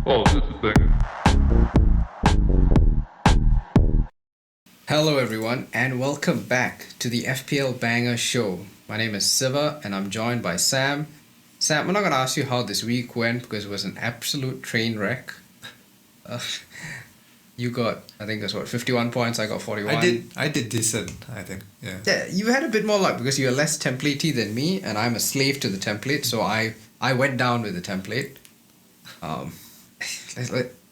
Oh, just a second. Hello, everyone, and welcome back to the FPL Banger Show. My name is Siva, and I'm joined by Sam. Sam, I'm not going to ask you how this week went because it was an absolute train wreck. Uh, you got, I think it was 51 points. I got 41. I did decent, I think. Yeah. Yeah, you had a bit more luck because you're less templatey than me, and I'm a slave to the template. So I went down with the template.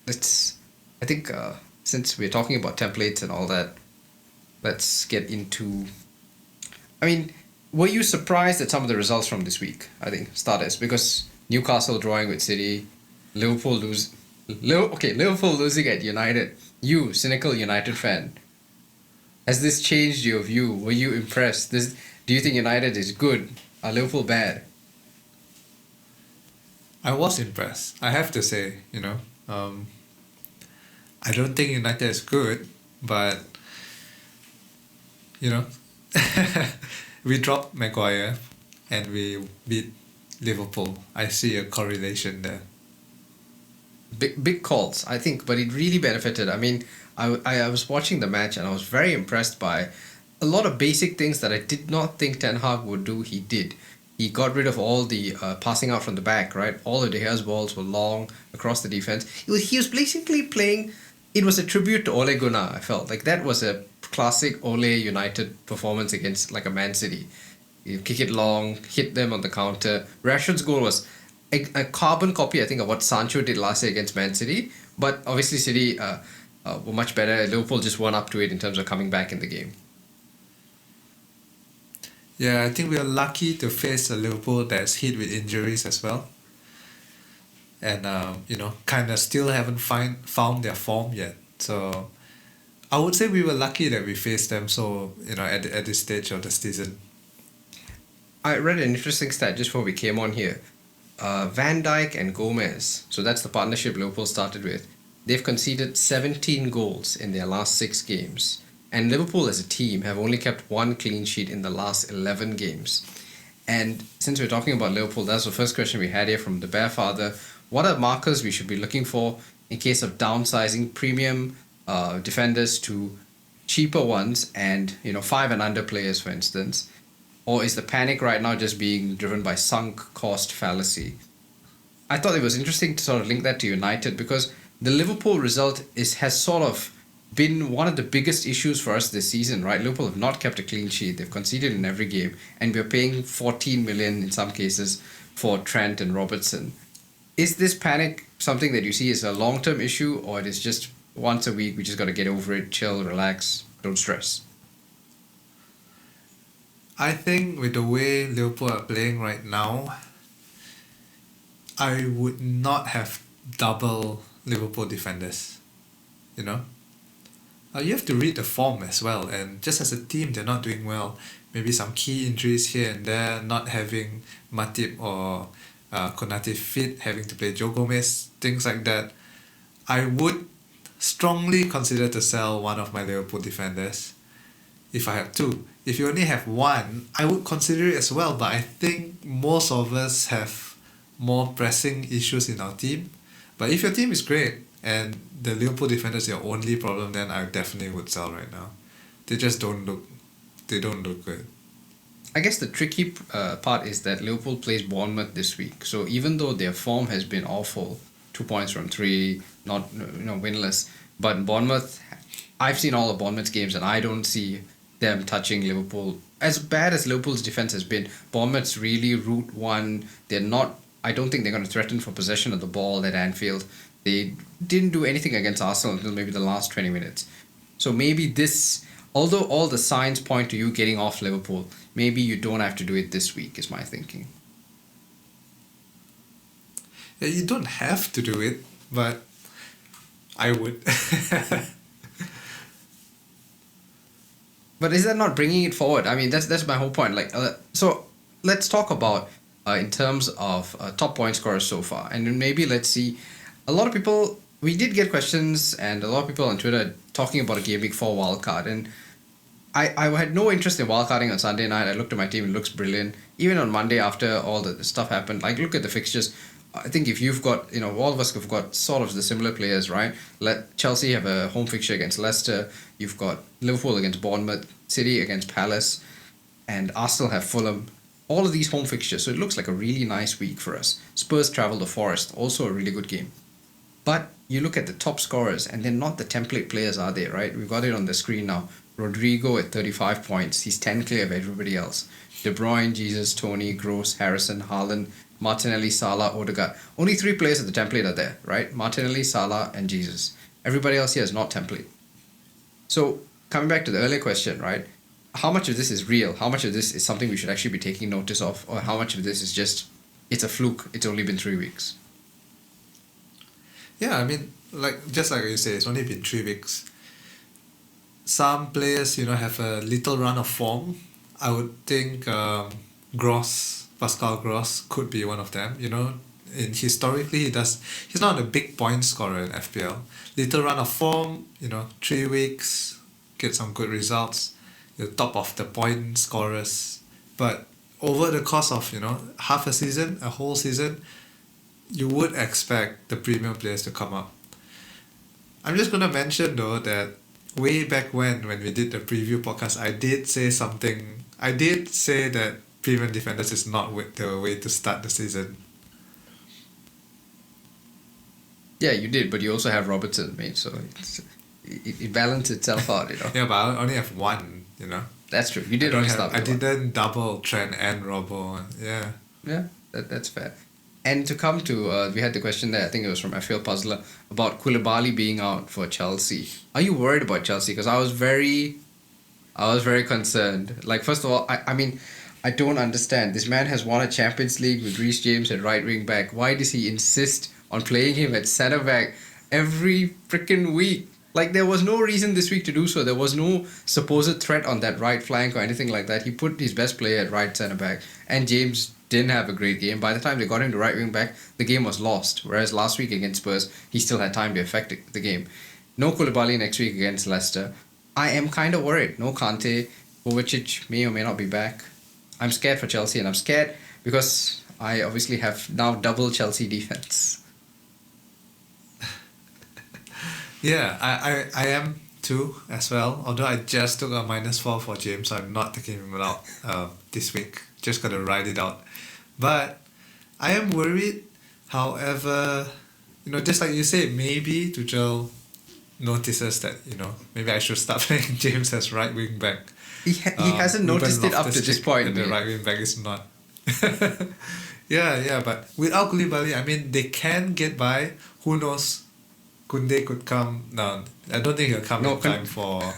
Let's. I think since we're talking about templates and all that, let's get into. I mean, were you surprised at some of the results from this week? I think starters because Newcastle drawing with City, Liverpool losing at United. You, cynical United fan, has this changed your view? Were you impressed? Do you think United is good? Are Liverpool bad? I was impressed, I have to say, I don't think United is good, but, we dropped Maguire and we beat Liverpool. I see a correlation there. Big calls, I think, but it really benefited. I mean, I was watching the match and I was very impressed by a lot of basic things that I did not think Ten Hag would do. He did. He got rid of all the passing out from the back, right? All of De Gea's balls were long across the defense. He was basically playing. It was a tribute to Ole Gunnar. I felt like that was a classic Ole United performance against like a Man City. You kick it long, hit them on the counter. Rashford's goal was a carbon copy, I think, of what Sancho did last year against Man City. But obviously, City were much better. Liverpool just weren't up to it in terms of coming back in the game. Yeah, I think we are lucky to face a Liverpool that's hit with injuries as well. And, kind of still haven't found their form yet. So I would say we were lucky that we faced them at this stage of the season. I read an interesting stat just before we came on here. Van Dijk and Gomez, so that's the partnership Liverpool started with, they've conceded 17 goals in their last 6 games. And Liverpool as a team have only kept 1 clean sheet in the last 11 games. And since we're talking about Liverpool, that's the first question we had here from the Bear Father. What are markers we should be looking for in case of downsizing premium defenders to cheaper ones and 5 and under players, for instance? Or is the panic right now just being driven by sunk cost fallacy? I thought it was interesting to sort of link that to United because the Liverpool result has sort of been one of the biggest issues for us this season, right? Liverpool have not kept a clean sheet. They've conceded in every game and we're paying 14 million in some cases for Trent and Robertson. Is this panic something that you see as a long-term issue or it is just once a week, we just got to get over it, chill, relax, don't stress? I think with the way Liverpool are playing right now, I would not have double Liverpool defenders. You have to read the form as well, and just as a team, they're not doing well. Maybe some key injuries here and there, not having Matip or Konate fit, having to play Joe Gomez, things like that. I would strongly consider to sell one of my Liverpool defenders if I have 2. If you only have 1, I would consider it as well, but I think most of us have more pressing issues in our team. But if your team is great and the Liverpool defender is your only problem, then I definitely would sell right now. They just don't look good. I guess the tricky part is that Liverpool plays Bournemouth this week. So even though their form has been awful, 2 points from 3, not winless, but Bournemouth, I've seen all of Bournemouth's games and I don't see them touching Liverpool. As bad as Liverpool's defense has been, Bournemouth's really route one. I don't think they're going to threaten for possession of the ball at Anfield. They didn't do anything against Arsenal until maybe the last 20 minutes. So maybe this, although all the signs point to you getting off Liverpool, maybe you don't have to do it this week, is my thinking. Yeah, you don't have to do it, but I would. But is that not bringing it forward? I mean, that's my whole point. So let's talk about in terms of top point scorers so far, and then maybe let's see. A lot of people, we did get questions, and a lot of people on Twitter talking about a Game Week 4 wildcard, and I had no interest in wildcarding on Sunday night. I looked at my team, it looks brilliant. Even on Monday after all the stuff happened, look at the fixtures. I think if you've got, all of us have got sort of the similar players, right? Let Chelsea have a home fixture against Leicester. You've got Liverpool against Bournemouth, City against Palace, and Arsenal have Fulham. All of these home fixtures, so it looks like a really nice week for us. Spurs travel to Forest, also a really good game. But you look at the top scorers, and they're not the template players, are they, right? We've got it on the screen now. Rodrigo at 35 points. He's 10 clear of everybody else. De Bruyne, Jesus, Tony, Gross, Harrison, Haaland, Martinelli, Salah, Odegaard. Only 3 players of the template are there, right? Martinelli, Salah, and Jesus. Everybody else here is not template. So, coming back to the earlier question, right? How much of this is real? How much of this is something we should actually be taking notice of? Or how much of this is just, it's a fluke, it's only been 3 weeks? Yeah, I mean, just like you say, it's only been 3 weeks. Some players, have a little run of form. I would think Pascal Gross could be one of them. Historically, he's not a big point scorer in FPL. Little run of form, 3 weeks, get some good results. You're top of the point scorers. But over the course of, half a season, a whole season, you would expect the premium players to come up. I'm just going to mention, though, that way back when we did the preview podcast, I did say something. I did say that premium defenders is not the way to start the season. Yeah, you did, but you also have Robertson, mate, so it balanced itself out, Yeah, but I only have one, That's true. You did only start with I didn't double Trent and Robbo. Yeah. Yeah, that's fair. And to come to, we had the question there, I think it was from FPL Puzzler, about Koulibaly being out for Chelsea. Are you worried about Chelsea? Because I was very concerned. Like, first of all, I mean, I don't understand. This man has won a Champions League with Reece James at right wing back. Why does he insist on playing him at centre back every freaking week? Like, there was no reason this week to do so. There was no supposed threat on that right flank or anything like that. He put his best player at right centre back, and James didn't have a great game. By the time they got him to right wing back, the game was lost. Whereas last week against Spurs, he still had time to affect the game. No Koulibaly next week against Leicester. I am kind of worried. No Kante. Kovacic may or may not be back. I'm scared for Chelsea, and I'm scared because I obviously have now double Chelsea defense. Yeah, I am too as well. Although I just took a -4 for James, so I'm not taking him out this week. Just gotta ride it out. But I am worried. However, just like you say, maybe Tuchel notices that maybe I should start playing James as right wing back. He hasn't noticed it up to this point. And the right wing back is not. Yeah, but without Koulibaly, I mean, they can get by. Who knows? Koundé could come. No, I don't think he'll come in time for.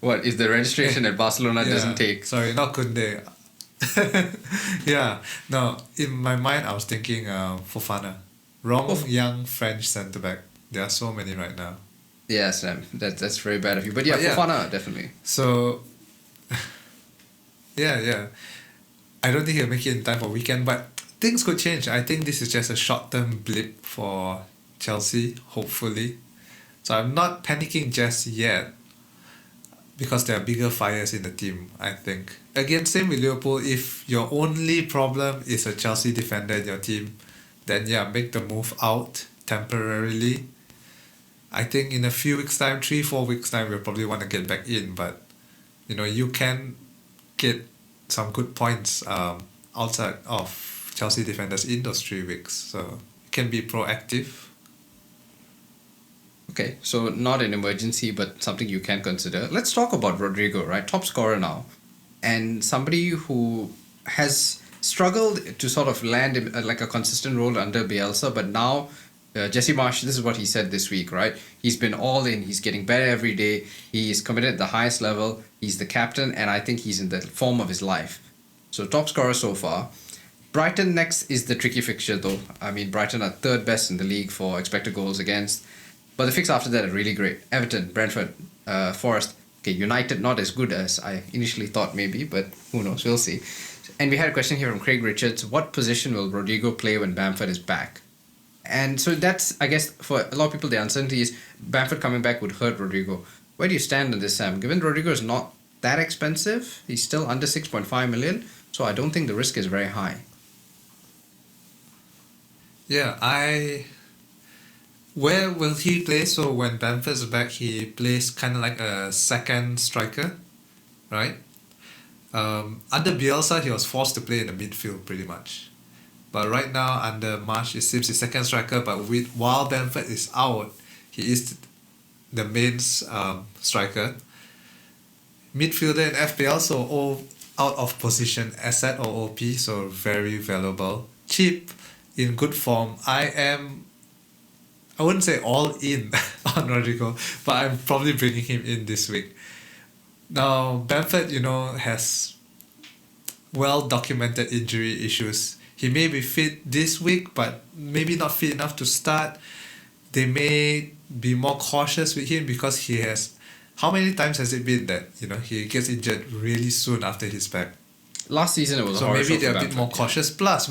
What, if the registration at Barcelona doesn't take? Sorry, not Koundé. Yeah, no, in my mind I was thinking Fofana. Young French centre back. There are so many right now. Yeah, Sam, that's very bad of you. But yeah, Fofana, definitely. So, yeah. I don't think he'll make it in time for weekend, but things could change. I think this is just a short-term blip for Chelsea, hopefully. So I'm not panicking just yet because there are bigger fires in the team, I think. Again, same with Liverpool. If your only problem is a Chelsea defender in your team, then yeah, make the move out temporarily. I think in a few weeks' time, 3-4 weeks' time, we'll probably want to get back in. But, you can get some good points outside of Chelsea defenders in those 3 weeks. So you can be proactive. Okay, so not an emergency, but something you can consider. Let's talk about Rodrigo, right? Top scorer now. And somebody who has struggled to sort of land like a consistent role under Bielsa, but now Jesse Marsch, this is what he said this week, right? He's been all in. He's getting better every day. He's committed at the highest level. He's the captain, and I think he's in the form of his life. So top scorer so far. Brighton next is the tricky fixture, though. I mean, Brighton are third best in the league for expected goals against. But the fix after that are really great. Everton, Brentford, Forest. Okay, United not as good as I initially thought maybe, but who knows, we'll see. And we had a question here from Craig Richards. What position will Rodrigo play when Bamford is back? And so that's, I guess, for a lot of people, the uncertainty is Bamford coming back would hurt Rodrigo. Where do you stand on this, Sam? Given Rodrigo is not that expensive, he's still under 6.5 million, so I don't think the risk is very high. Yeah, where will he play? So when Bamford's back, he plays kind of like a second striker, right? Under Bielsa, he was forced to play in the midfield pretty much. But right now, under Marsh, it seems he's second striker. But while Bamford is out, he is the main striker. Midfielder in FPL, so all out of position asset or OP, so very valuable. Cheap, in good form. I wouldn't say all in on Rodrigo, but I'm probably bringing him in this week. Now, Bamford, has well documented injury issues. He may be fit this week, but maybe not fit enough to start. They may be more cautious with him because he has. How many times has it been that he gets injured really soon after he's back? Last season it was So a horror maybe show they're for a bit Bamford, more yeah. cautious. Plus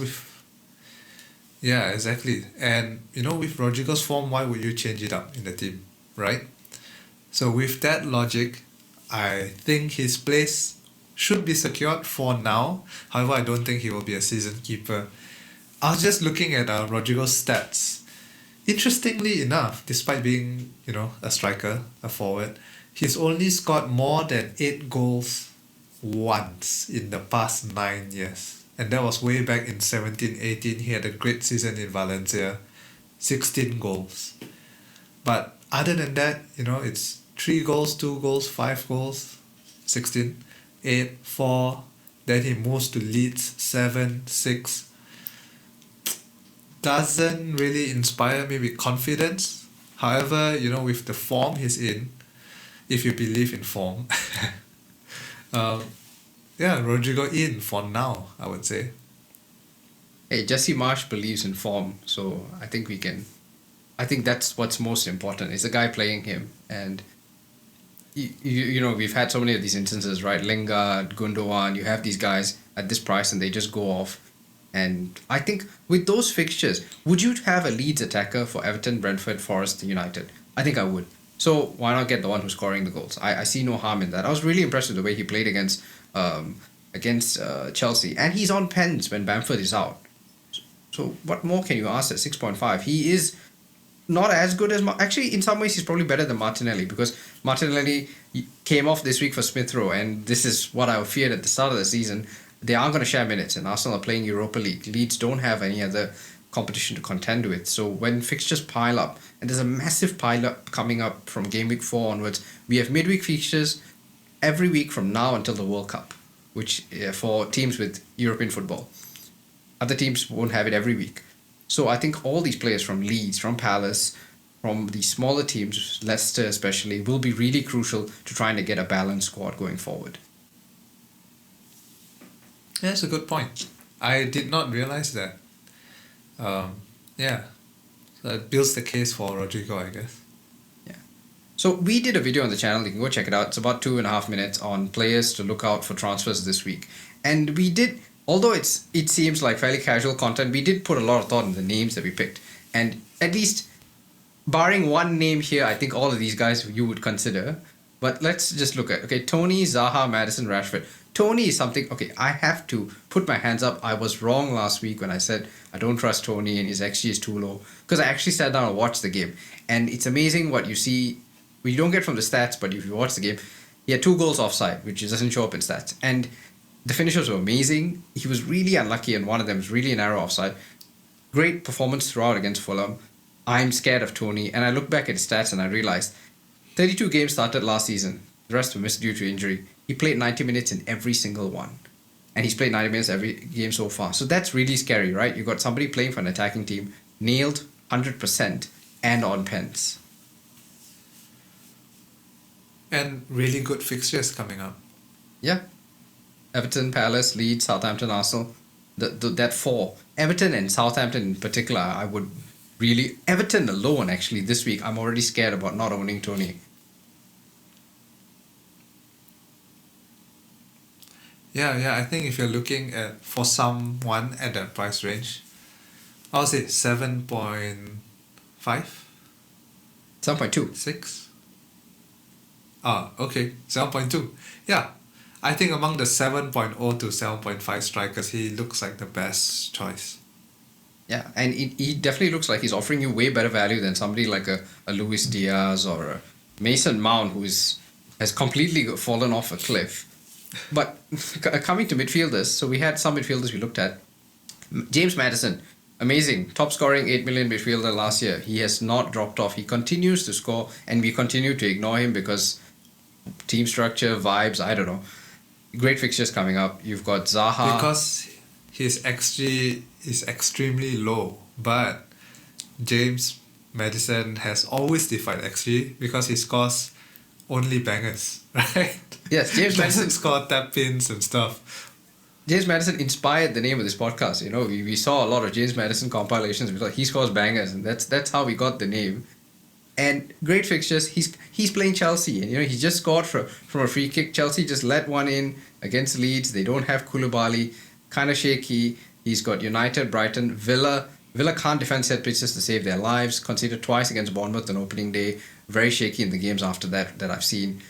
yeah, exactly. And with Rodrigo's form, why would you change it up in the team, right? So with that logic, I think his place should be secured for now. However, I don't think he will be a season keeper. I was just looking at Rodrigo's stats. Interestingly enough, despite being, a striker, a forward, he's only scored more than 8 goals once in the past 9 years. And that was way back in 17-18. He had a great season in Valencia, 16 goals. But other than that, it's 3 goals, 2 goals, 5 goals, 16, 8, 4. Then he moves to Leeds, 7, 6. Doesn't really inspire me with confidence. However, with the form he's in, if you believe in form, Rodrigo in for now, I would say. Hey, Jesse Marsh believes in form, so I think that's what's most important. Is the guy playing him, and we've had so many of these instances, right? Lingard, Gundogan, you have these guys at this price and they just go off. And I think with those fixtures, would you have a Leeds attacker for Everton, Brentford, Forest, United? I think I would. So why not get the one who's scoring the goals? I see no harm in that. I was really impressed with the way he played against Chelsea. And he's on pens when Bamford is out. So what more can you ask at 6.5? He is not as good as... Actually, in some ways, he's probably better than Martinelli because Martinelli came off this week for Smith Rowe, and this is what I feared at the start of the season. They are going to share minutes, and Arsenal are playing Europa League. Leeds don't have any other competition to contend with. So when fixtures pile up, and there's a massive pile up coming up from game week 4 onwards, we have midweek fixtures every week from now until the World Cup, which for teams with European football. Other teams won't have it every week. So I think all these players from Leeds, from Palace, from the smaller teams, Leicester especially, will be really crucial to trying to get a balanced squad going forward. Yeah, that's a good point. I did not realize that. So it builds the case for Rodrigo, I guess. Yeah. So we did a video on the channel. You can go check it out. It's about 2.5 minutes on players to look out for transfers this week. And we did, although it seems like fairly casual content, we did put a lot of thought in the names that we picked. And at least, barring one name here, I think all of these guys you would consider. But let's just look at, Tony, Zaha, Maddison, Rashford. Tony is something, I have to put my hands up. I was wrong last week when I said I don't trust Tony and his XG is too low. Because I actually sat down and watched the game. And it's amazing what you see. Well, you don't get from the stats, but if you watch the game, he had 2 goals offside, which doesn't show up in stats. And the finishes were amazing. He was really unlucky, and one of them was really an arrow offside. Great performance throughout against Fulham. I'm scared of Tony. And I look back at his stats and I realized 32 games started last season. The rest were missed due to injury. He played 90 minutes in every single one. And he's played 90 minutes every game so far. So that's really scary, right? You've got somebody playing for an attacking team, nailed 100% and on pens. And really good fixtures coming up. Yeah. Everton, Palace, Leeds, Southampton, Arsenal. That 4. Everton and Southampton in particular, I would really... Everton alone, actually, this week, I'm already scared about not owning Tony. Yeah, I think if you're looking at for someone at that price range, I would say 7.5? 7.2. 6? Okay, 7.2. Yeah, I think among the 7.0 to 7.5 strikers, he looks like the best choice. Yeah, and he definitely looks like he's offering you way better value than somebody like a Luis Diaz or a Mason Mount, has completely fallen off a cliff. But coming to midfielders, so we had some midfielders we looked at. James Maddison, amazing, top scoring 8 million midfielder last year. He has not dropped off. He continues to score, and we continue to ignore him because team structure, vibes, I don't know. Great fixtures coming up. You've got Zaha. Because his XG is extremely low, but James Maddison has always defied XG because he scores only bangers, right? Yes, James Doesn't Maddison. score tap-ins and stuff. James Maddison inspired the name of this podcast. You know, we saw a lot of James Maddison compilations. We thought he scores bangers, and that's how we got the name. And great fixtures. He's playing Chelsea, and you know he just scored from a free kick. Chelsea just let one in against Leeds. They don't have Koulibaly, kind of shaky. He's got United, Brighton, Villa. Villa can't defend set pieces to save their lives. Conceded twice against Bournemouth on opening day. Very shaky in the games after that I've seen.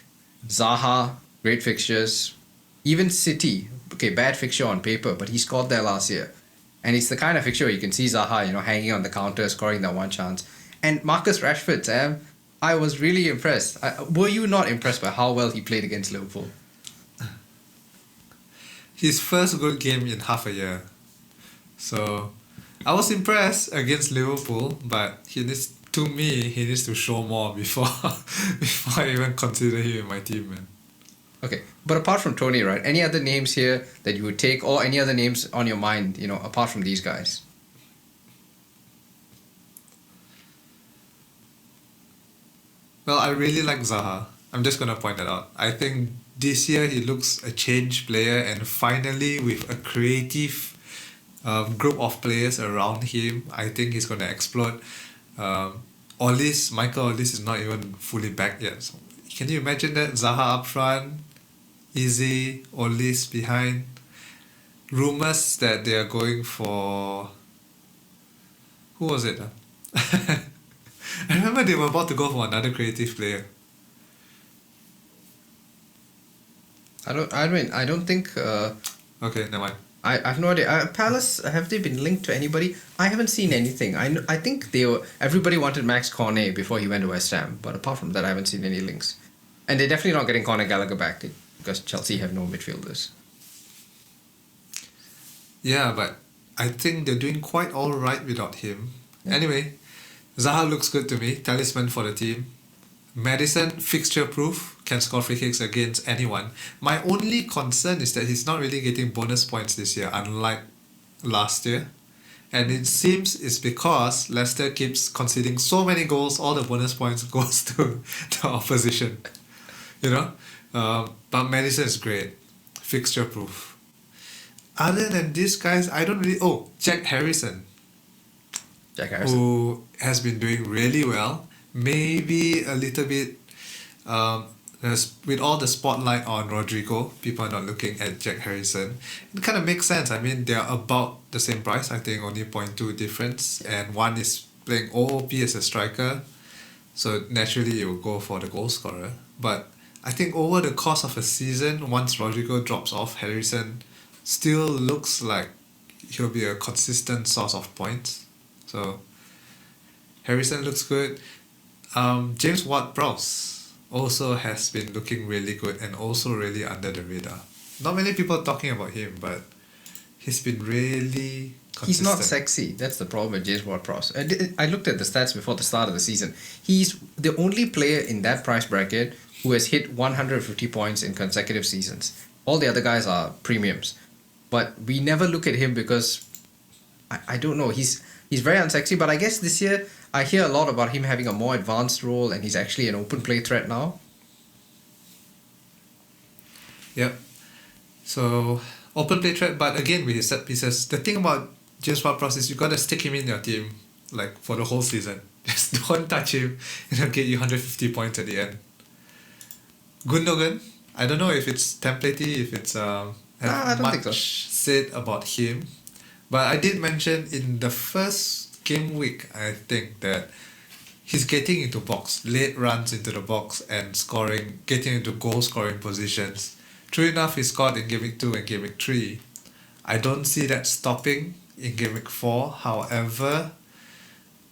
Zaha, great fixtures. Even City, okay, bad fixture on paper, but he scored there last year. And it's the kind of fixture where you can see Zaha, you know, hanging on the counter, scoring that one chance. And Marcus Rashford, Sam, I was really impressed. Were you not impressed by how well he played against Liverpool? His first good game in half a year. So I was impressed against Liverpool, but he needs to show more before I even consider him in my team, man. Okay, but apart from Tony, right, any other names here that you would take, or any other names on your mind, you know, apart from these guys? Well, I really like Zaha. I'm just going to point that out. I think this year he looks a changed player, and finally with a creative group of players around him, I think he's going to explode. Michael Ollis is not even fully back yet. So can you imagine that? Zaha up front, Easy, Ollis behind. Rumours that they are going for... Who was it? I remember they were about to go for another creative player. I don't think... Okay, never mind. I have no idea. Palace, have they been linked to anybody? I haven't seen anything. I think everybody wanted Max Cornet before he went to West Ham, but apart from that, I haven't seen any links. And they're definitely not getting Conor Gallagher back because Chelsea have no midfielders. Yeah, but I think they're doing quite alright without him. Yeah. Anyway, Zaha looks good to me. Talisman for the team. Maddison, fixture proof, can score free kicks against anyone. My only concern is that he's not really getting bonus points this year, unlike last year. And it seems it's because Leicester keeps conceding so many goals, all the bonus points goes to the opposition. You know? But Maddison is great. Fixture proof. Other than these guys, I don't really... Oh, Jack Harrison. Who has been doing really well. Maybe a little bit... with all the spotlight on Rodrigo, people are not looking at Jack Harrison. It kind of makes sense. I mean, they're about the same price. I think only 0.2 difference. And one is playing OOP as a striker. So naturally, you will go for the goal scorer. But I think over the course of a season, once Rodrigo drops off, Harrison still looks like he'll be a consistent source of points. So Harrison looks good. James Ward-Prowse also has been looking really good and also really under the radar. Not many people are talking about him, but he's been really consistent. He's not sexy. That's the problem with James Ward-Prowse. I looked at the stats before the start of the season. He's the only player in that price bracket who has hit 150 points in consecutive seasons. All the other guys are premiums. But we never look at him because, I don't know, he's very unsexy. But I guess this year, I hear a lot about him having a more advanced role and he's actually an open play threat now. Yep. So, open play threat, but again with his set pieces, the thing about James Ward-Prowse is you got to stick him in your team like for the whole season. Just don't touch him and he'll get you 150 points at the end. Gundogan, I don't know if it's templatey, if it's I don't think so. Said about him, but I did mention in the first game week, I think that he's getting into late runs into the box and scoring, getting into goal scoring positions. True enough, he scored in game week 2 and game week 3. I don't see that stopping in game week 4. However,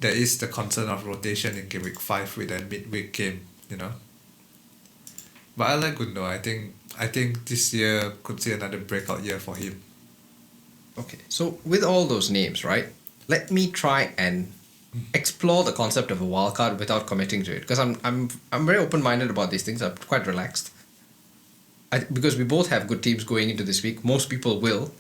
there is the concern of rotation in game week 5 with a midweek game, you know. But I like Gundo. I think this year could see another breakout year for him. Okay, so with all those names, right? Let me try and explore the concept of a wildcard without committing to it, because I'm very open-minded about these things. I'm quite relaxed. Because we both have good teams going into this week. Most people will.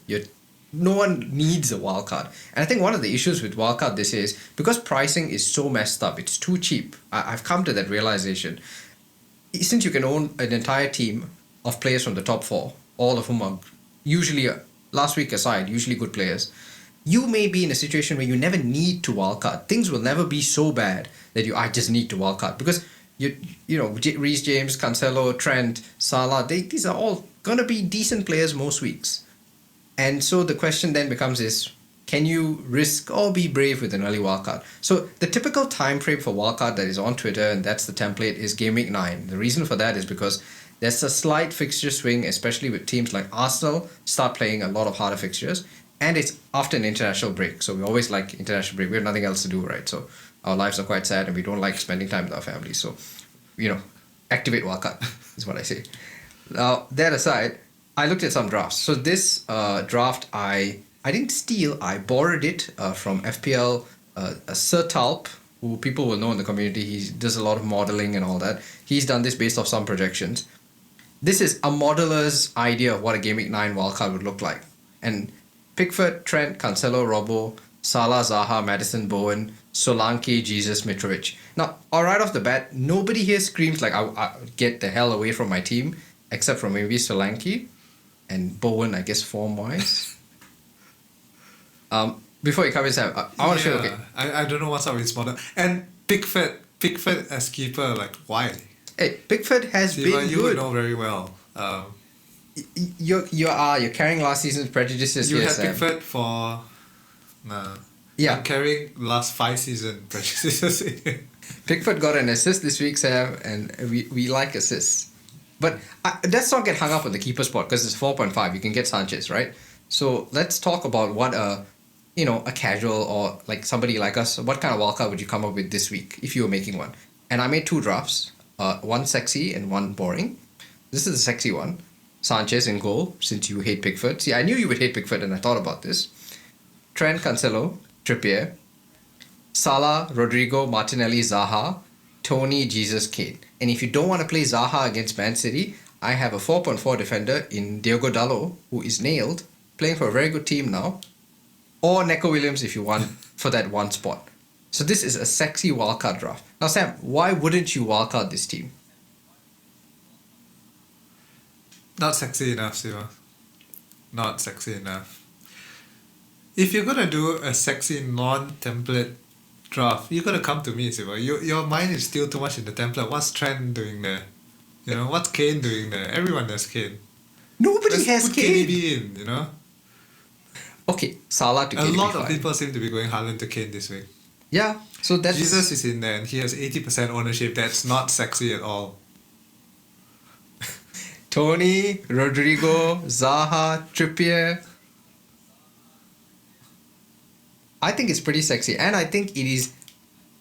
No one needs a wildcard. And I think one of the issues with wildcard this year is because pricing is so messed up, it's too cheap. I've come to that realization. Since you can own an entire team of players from the top 4, all of whom are usually, last week aside, usually good players, you may be in a situation where you never need to wildcard. Things will never be so bad that I just need to wildcard. Because, Reece James, Cancelo, Trent, Salah, these are all going to be decent players most weeks. And so the question then becomes can you risk or be brave with an early wildcard? So the typical time frame for wildcard that is on Twitter, and that's the template, is game week 9. The reason for that is because there's a slight fixture swing, especially with teams like Arsenal start playing a lot of harder fixtures. And it's after an international break. So we always like international break. We have nothing else to do, right? So our lives are quite sad and we don't like spending time with our families. So, activate wildcard is what I say. Now, that aside, I looked at some drafts. So this draft, I didn't steal. I borrowed it from FPL Sir Talp, who people will know in the community. He does a lot of modeling and all that. He's done this based off some projections. This is a modeler's idea of what a Game Week 9 wildcard would look like. And Pickford, Trent, Cancelo, Robbo, Salah, Zaha, Maddison, Bowen, Solanke, Jesus, Mitrovic. Now, right off the bat, nobody here screams like, I get the hell away from my team, except for maybe Solanke and Bowen, I guess, form-wise. Before you come in, Sam, I want to show you. Okay. I don't know what's up with his model. And Pickford as keeper, like, why? Hey, Pickford has Siva, been you good. would know very well. You're carrying last season's prejudices you here, had Sam. Pickford for... Nah. Yeah. I'm carrying last 5 season prejudices. Pickford got an assist this week, Sam, and we like assists. But let's not get hung up on the keeper spot because it's 4.5. You can get Sanchez, right? So let's talk about what a casual or like somebody like us, what kind of wildcard would you come up with this week if you were making one? And I made 2 drafts, one sexy and one boring. This is the sexy one. Sanchez in goal, since you hate Pickford. See, I knew you would hate Pickford and I thought about this. Trent, Cancelo, Trippier, Salah, Rodrigo, Martinelli, Zaha, Tony, Jesus, Kane. And if you don't want to play Zaha against Man City, I have a 4.4 defender in Diogo Dalot, who is nailed, playing for a very good team now. Or Neco Williams if you want for that one spot. So this is a sexy wildcard draft. Now Sam, why wouldn't you wildcard this team? Not sexy enough, Siva. Not sexy enough. If you're gonna do a sexy non-template draft, you gotta come to me, Siva. Your mind is still too much in the template. What's Trent doing there? What's Kane doing there? Everyone has Kane. Nobody has put Kane. KDB in, Okay, Salah to A KDB. lot of people seem to be going Haaland to Kane this week. Yeah, so that's... Jesus is in there and he has 80% ownership. That's not sexy at all. Tony, Rodrigo, Zaha, Trippier. I think it's pretty sexy, and I think it is.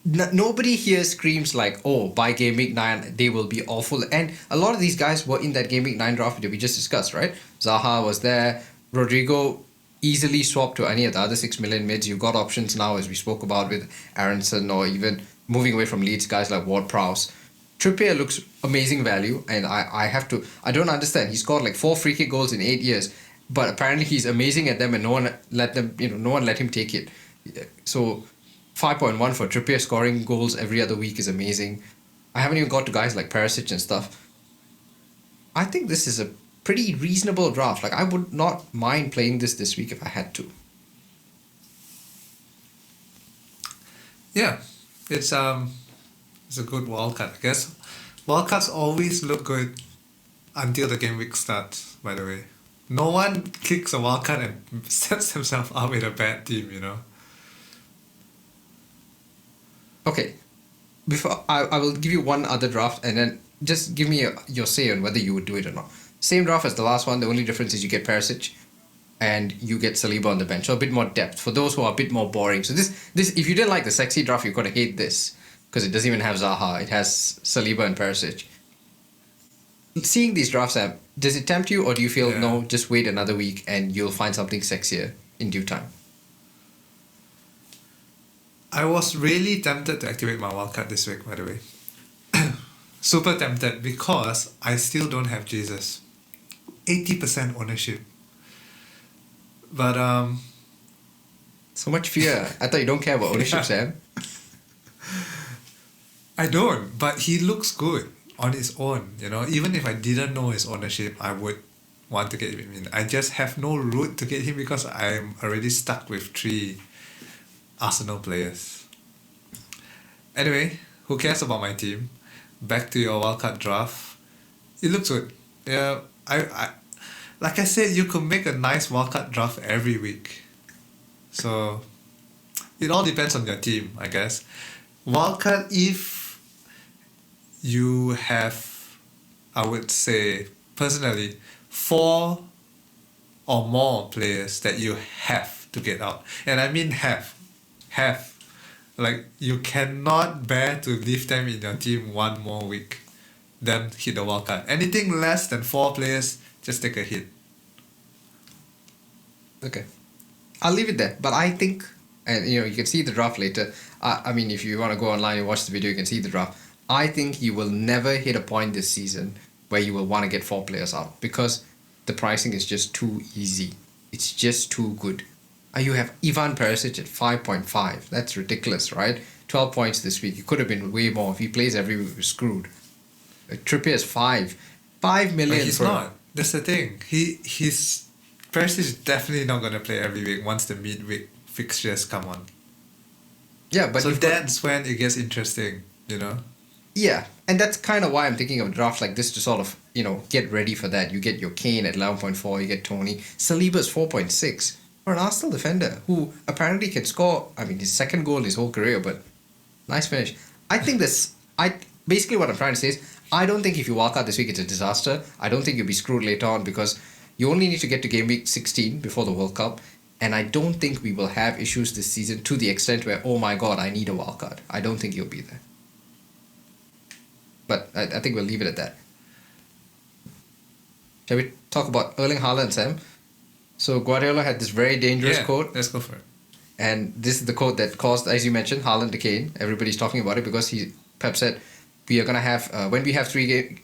Nobody here screams like, "Oh, by game week 9 they will be awful." And a lot of these guys were in that game week 9 draft that we just discussed, right? Zaha was there. Rodrigo easily swapped to any of the other 6 million mids. You've got options now, as we spoke about with Aronson, or even moving away from Leeds guys like Ward-Prowse. Trippier looks amazing value, and I don't understand. He scored like 4 free kick goals in 8 years, but apparently he's amazing at them, and no one let him take it. So 5.1 for Trippier scoring goals every other week is amazing. I haven't even got to guys like Perisic and stuff. I think this is a pretty reasonable draft. Like, I would not mind playing this week if I had to. Yeah, it's a good wildcard, I guess. Wildcards always look good until the game week starts, by the way. No one kicks a wildcard and sets himself up with a bad team, Okay, before I will give you one other draft, and then just give me your say on whether you would do it or not. Same draft as the last one. The only difference is you get Perisic. and you get Saliba on the bench. So a bit more depth for those who are a bit more boring. So this if you didn't like the sexy draft, you're gonna hate this because it doesn't even have Zaha. It has Saliba and Perisic. Seeing these drafts, Sam, does it tempt you, or do you feel no, just wait another week and you'll find something sexier in due time? I was really tempted to activate my wildcard this week, by the way. Super tempted because I still don't have Jesus. 80% ownership. But so much fear. I thought you don't care about ownership, Sam. I don't, but he looks good on his own, you know. Even if I didn't know his ownership, I would want to get him in. I just have no route to get him because I'm already stuck with 3 Arsenal players. Anyway, who cares about my team? Back to your wildcard draft. It looks good. Yeah, I like I said, you could make a nice wildcard draft every week. So it all depends on your team, I guess. Wildcard, if you have, I would say, personally, 4 or more players that you have to get out. And I mean have. Like, you cannot bear to leave them in your team one more week. Then hit the wildcard. Anything less than 4 players, just take a hit. Okay. I'll leave it there. But I think, and you can see the draft later. I mean, if you want to go online and watch the video, you can see the draft. I think you will never hit a point this season where you will want to get 4 players out because the pricing is just too easy. It's just too good. You have Ivan Perisic at 5.5. That's ridiculous, right? 12 points this week. It could have been way more. If he plays every week, we're screwed. Trippier is 5. 5 million. But he's not. That's the thing. Perisic is definitely not going to play every week once the midweek fixtures come on. Yeah, but so that's when it gets interesting, you know? Yeah, and that's kind of why I'm thinking of a draft like this to sort of, get ready for that. You get your Kane at 11.4, you get Tony. Saliba's 4.6 for an Arsenal defender who apparently can score, his second goal in his whole career, but nice finish. I think basically what I'm trying to say is, I don't think if you walk out this week, it's a disaster. I don't think you'll be screwed later on because you only need to get to game week 16 before the World Cup. And I don't think we will have issues this season to the extent where, oh my God, I need a wildcard. I don't think you'll be there. But I think we'll leave it at that. Shall we talk about Erling Haaland, Sam? So Guardiola had this very dangerous quote. Let's go for it. And this is the quote that caused, as you mentioned, Haaland to Kane. Everybody's talking about it because Pep said, we are going to have, when we have 3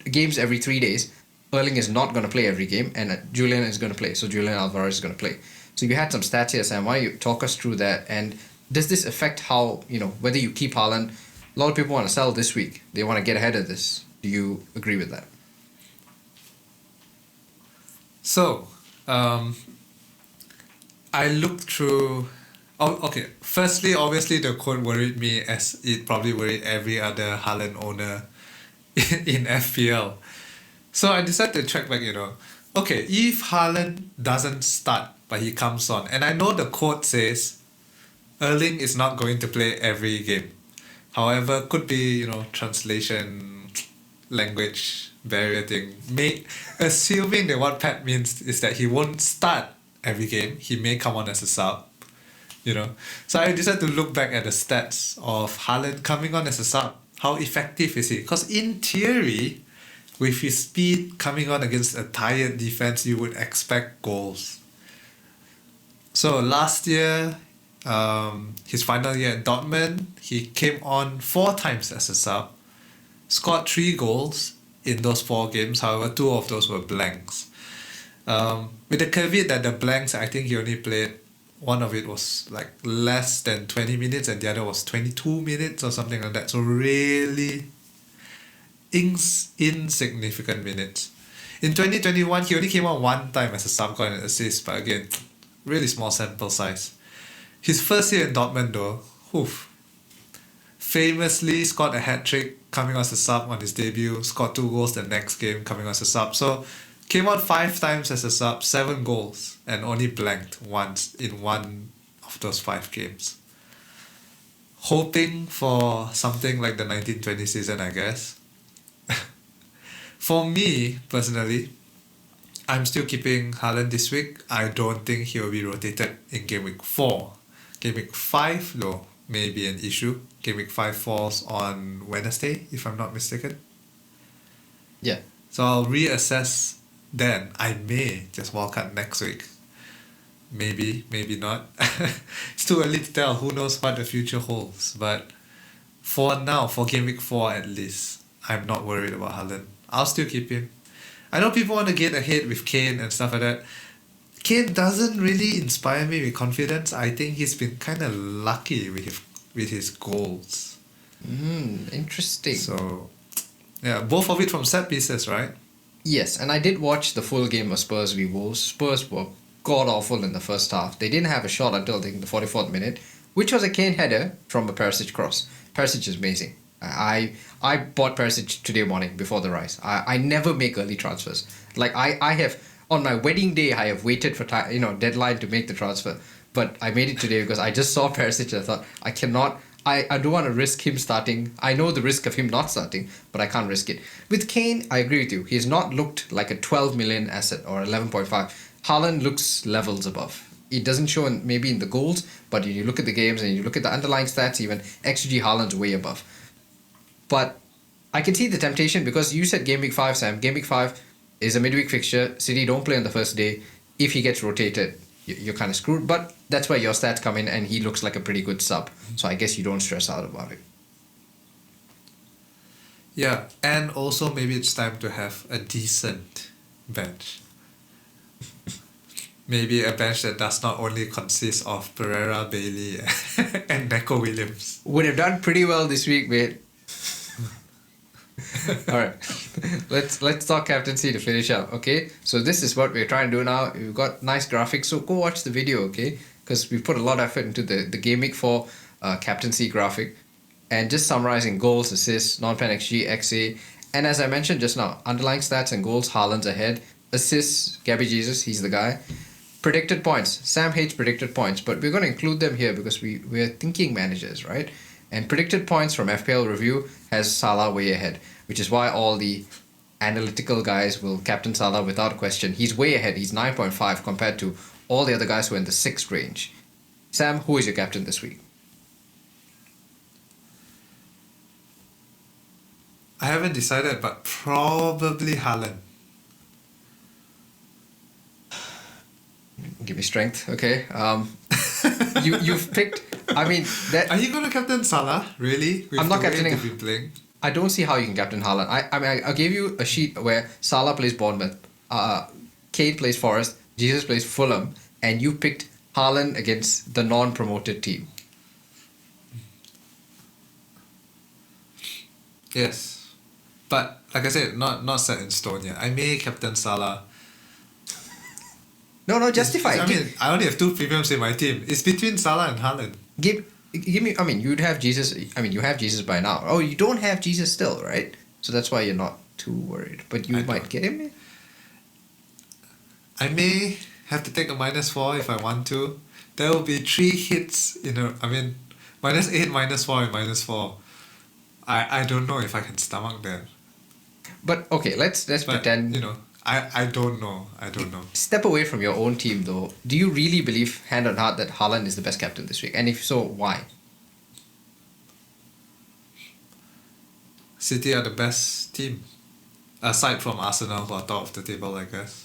games every 3 days, Erling is not going to play every game and Julian is going to play. So Julian Alvarez is going to play. So you had some stats here, Sam. Why don't you talk us through that? And does this affect how, whether you keep Haaland? A lot of people want to sell this week. They want to get ahead of this. Do you agree with that? So, I looked through... Oh, okay. Firstly, obviously, the quote worried me as it probably worried every other Haaland owner in FPL. So I decided to check back, Okay, if Haaland doesn't start, but he comes on, and I know the quote says Erling is not going to play every game. However, could be, translation, language barrier thing. Assuming that what Pep means is that he won't start every game, he may come on as a sub, So I decided to look back at the stats of Haaland coming on as a sub. How effective is he? Because in theory, with his speed coming on against a tired defense, you would expect goals. So last year, his final year at Dortmund, he came on 4 times as a sub, scored 3 goals in those 4 games. However, 2 of those were blanks. With the caveat that the blanks, I think he only played, one of it was like less than 20 minutes and the other was 22 minutes or something like that. So really insignificant minutes. In 2021, he only came on 1 time as a sub, got an assist, but again, really small sample size. His first year in Dortmund though, famously scored a hat-trick coming as a sub on his debut, scored 2 goals the next game coming as a sub. So came out 5 times as a sub, 7 goals, and only blanked once in 1 of those 5 games. Hoping for something like the 1920 season, I guess. For me, personally, I'm still keeping Haaland this week. I don't think he will be rotated in game week 4. Game week 5, though, may be an issue. Game week 5 falls on Wednesday, if I'm not mistaken. Yeah. So I'll reassess then. I may just wildcard next week. Maybe, maybe not. It's too early to tell. Who knows what the future holds. But for now, for game week 4 at least, I'm not worried about Haaland. I'll still keep him. I know people want to get ahead with Kane and stuff like that. Kane doesn't really inspire me with confidence. I think he's been kind of lucky with his goals. Interesting. So, yeah, both of it from set pieces, right? Yes, and I did watch the full game of Spurs v Wolves. Spurs were god-awful in the first half. They didn't have a shot until, I think, the 44th minute, which was a Kane header from a Perisic cross. Perisic is amazing. I bought Perisic today morning before the rise. I never make early transfers. Like, I have, on my wedding day, I have waited for deadline to make the transfer. But I made it today because I just saw Perisic and I thought, I don't want to risk him starting. I know the risk of him not starting, but I can't risk it. With Kane, I agree with you. He has not looked like a 12 million asset or 11.5. Haaland looks levels above. It doesn't show maybe in the goals, but when you look at the games and you look at the underlying stats, even XG Haaland's way above. But I can see the temptation because you said game week 5, Sam. Game week 5 is a midweek fixture. City don't play on the first day. If he gets rotated, you're kind of screwed. But that's where your stats come in and he looks like a pretty good sub. So I guess you don't stress out about it. Yeah, and also maybe it's time to have a decent bench. Maybe a bench that does not only consist of Pereira, Bailey, and Neco Williams. Would have done pretty well this week, mate. Alright, let's talk captaincy to finish up, okay? So this is what we're trying to do now. We've got nice graphics, so go watch the video, okay? Because we put a lot of effort into the Game Week 4 captaincy graphic. And just summarizing goals, assists, non-pen XG, XA. And as I mentioned just now, underlying stats and goals, Haaland's ahead. Assists, Gabby Jesus, he's the guy. Predicted points. Sam hates predicted points, but we're going to include them here because we're thinking managers, right? And predicted points from FPL Review has Salah way ahead, which is why all the analytical guys will captain Salah without question. He's way ahead. He's 9.5 compared to all the other guys who are in the 6th range. Sam, who is your captain this week? I haven't decided, but probably Haaland. Give me strength, okay? You've picked. I mean, that. Are you gonna captain Salah? Really? I'm not captaining. Been playing? I don't see how you can captain Haaland. I gave you a sheet where Salah plays Bournemouth, Kane plays Forest, Jesus plays Fulham, and you picked Haaland against the non-promoted team. Yes, but like I said, not set in stone yet. I may captain Salah. No, justify. I mean, I only have 2 premiums in my team. It's between Salah and Haaland. Give me. I mean, you'd have Jesus. I mean, you have Jesus by now. Oh, you don't have Jesus still, right? So that's why you're not too worried. But you might get him. I may have to take a -4 if I want to. There will be 3 hits in a. I mean, -8, -4, and -4. I don't know if I can stomach that. But okay, let's pretend. You know, I don't know. Step away from your own team, though. Do you really believe, hand on heart, that Haaland is the best captain this week? And if so, why? City are the best team, aside from Arsenal, who are top of the table, I guess.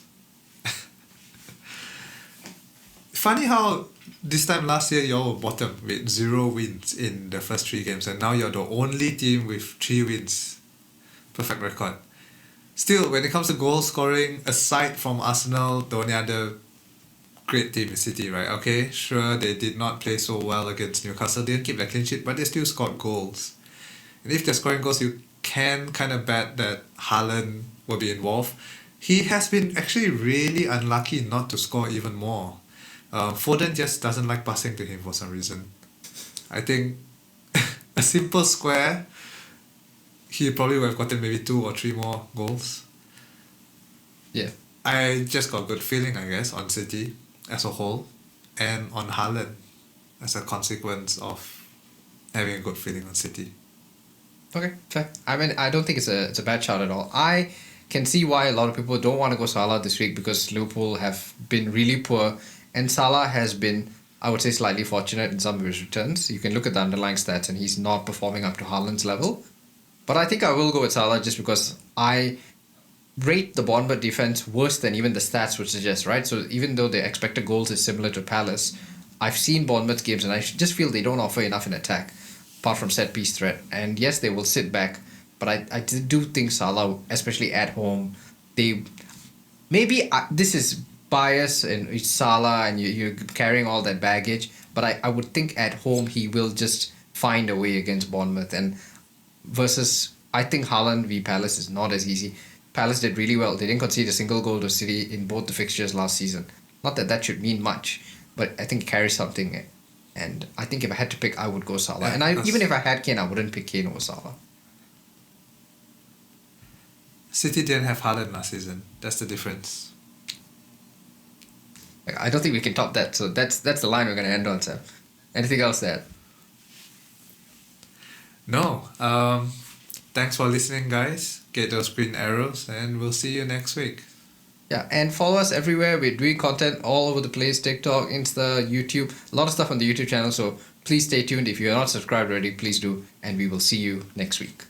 Funny how this time last year you all were bottom with 0 wins in the first 3 games, and now you're the only team with 3 wins. Perfect record. Still, when it comes to goal scoring, aside from Arsenal, the only other great team is City, right? Okay, sure, they did not play so well against Newcastle, didn't keep their clean sheet, but they still scored goals. And if they're scoring goals, you can kind of bet that Haaland will be involved. He has been actually really unlucky not to score even more. Foden just doesn't like passing to him for some reason. I think a simple square, he probably would have gotten maybe 2 or 3 more goals. Yeah. I just got a good feeling, I guess, on City as a whole, and on Haaland as a consequence of having a good feeling on City. Okay, fair. I mean, I don't think it's a bad shout at all. I can see why a lot of people don't want to go Salah this week because Liverpool have been really poor and Salah has been, I would say, slightly fortunate in some of his returns. You can look at the underlying stats and he's not performing up to Haaland's level. But I think I will go with Salah just because I rate the Bournemouth defense worse than even the stats would suggest, right? So even though their expected goals is similar to Palace, I've seen Bournemouth games and I just feel they don't offer enough in attack, apart from set piece threat. And yes, they will sit back, but I do think Salah, especially at home, they maybe this is bias and it's Salah and you're carrying all that baggage, but I would think at home he will just find a way against Bournemouth. And versus, I think Haaland v Palace is not as easy. Palace did really well. They didn't concede a single goal to City in both the fixtures last season. Not that that should mean much, but I think it carries something. And I think if I had to pick, I would go Salah. Yeah, And even if I had Kane, I wouldn't pick Kane over Salah. City didn't have Haaland last season. That's the difference. I don't think we can top that. So that's the line we're going to end on, Sam. Anything else to add? No. Thanks for listening, guys. Get those green arrows, and we'll see you next week. Yeah, and follow us everywhere. We're doing content all over the place. TikTok, Insta, YouTube. A lot of stuff on the YouTube channel. So please stay tuned. If you're not subscribed already, please do. And we will see you next week.